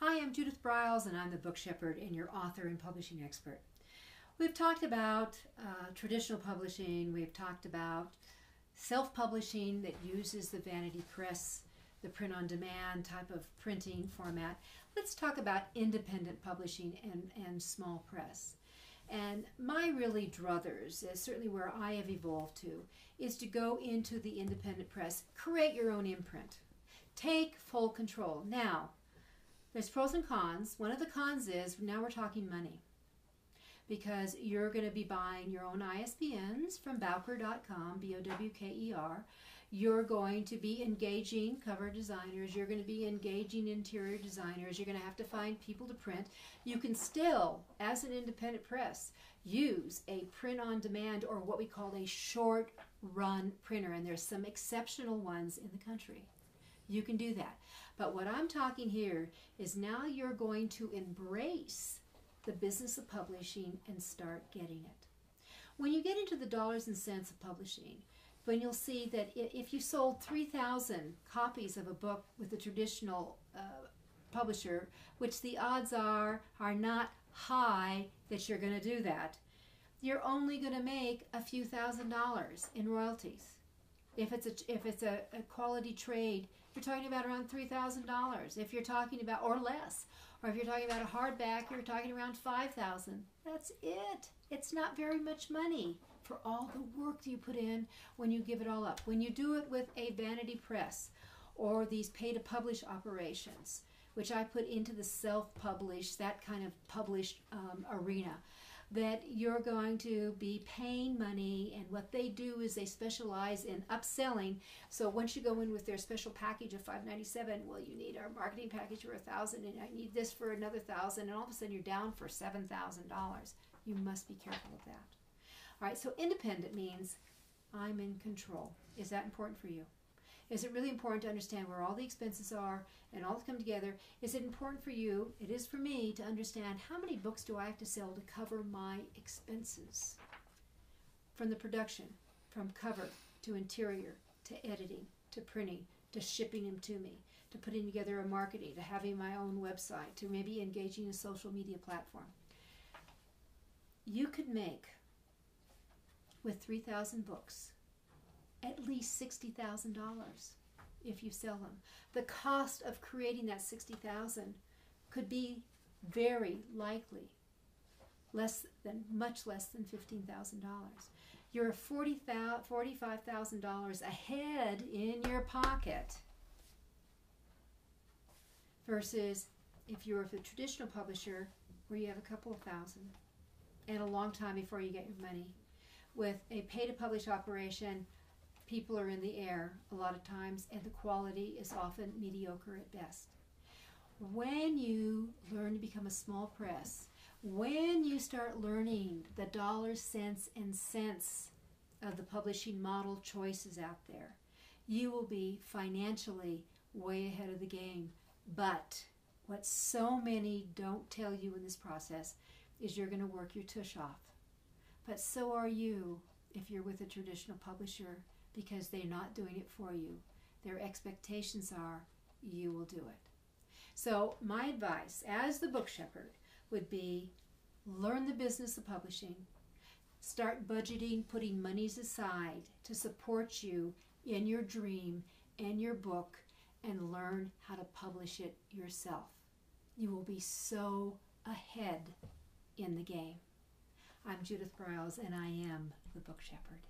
Hi, I'm Judith Briles, and I'm the Book Shepherd and your author and publishing expert. We've talked about traditional publishing. We've talked about self-publishing that uses the vanity press, the print-on-demand type of printing format. Let's talk about independent publishing and small press. And my really druthers, is certainly where I have evolved to, is to go into the independent press, create your own imprint, take full control. Now, there's pros and cons. One of the cons is now we're talking money, because you're going to be buying your own ISBNs from Bowker.com, B-O-W-K-E-R. You're going to be engaging cover designers. You're going to be engaging interior designers. You're going to have to find people to print. You can still, as an independent press, use a print-on-demand or what we call a short-run printer, and there's some exceptional ones in the country. You can do that. But what I'm talking here is now you're going to embrace the business of publishing and start getting it. When you get into the dollars and cents of publishing, when you'll see that if you sold 3,000 copies of a book with a traditional publisher, which the odds are not high that you're going to do that, you're only going to make a few $1,000s in royalties. If it's a quality trade, you're talking about around $3,000. If you're talking about, or less, or if you're talking about a hardback, you're talking around $5,000. That's it. It's not very much money for all the work that you put in when you give it all up. When you do it with a vanity press or these pay-to-publish operations, which I put into the self-publish, that kind of published arena, that you're going to be paying money, and what they do is they specialize in upselling. So once you go in with their special package of $597, well, you need our marketing package for $1,000, and I need this for another $1,000, and all of a sudden you're down for $7,000. You must be careful of that. All right, so independent means I'm in control. Is that important for you? Is it really important to understand where all the expenses are and all to come together? Is it important for you? It is for me to understand how many books do I have to sell to cover my expenses? From the production, from cover to interior, to editing, to printing, to shipping them to me, to putting together a marketing, to having my own website, to maybe engaging a social media platform. You could make, with 3,000 books, at least $60,000 if you sell them. The cost of creating that $60,000 could be very likely much less than $15,000. You're $45,000 ahead in your pocket versus if you're with a traditional publisher where you have a couple of thousand and a long time before you get your money. With a pay-to-publish operation, people are in the air a lot of times, and the quality is often mediocre at best. When you learn to become a small press, when you start learning the dollars, cents, and cents of the publishing model choices out there, you will be financially way ahead of the game. But what so many don't tell you in this process is you're going to work your tush off. But so are you if you're with a traditional publisher, because they're not doing it for you. Their expectations are you will do it. So my advice as the book shepherd would be learn the business of publishing, start budgeting, putting monies aside to support you in your dream and your book, and learn how to publish it yourself. You will be so ahead in the game. I'm Judith Briles, and I am the Book Shepherd.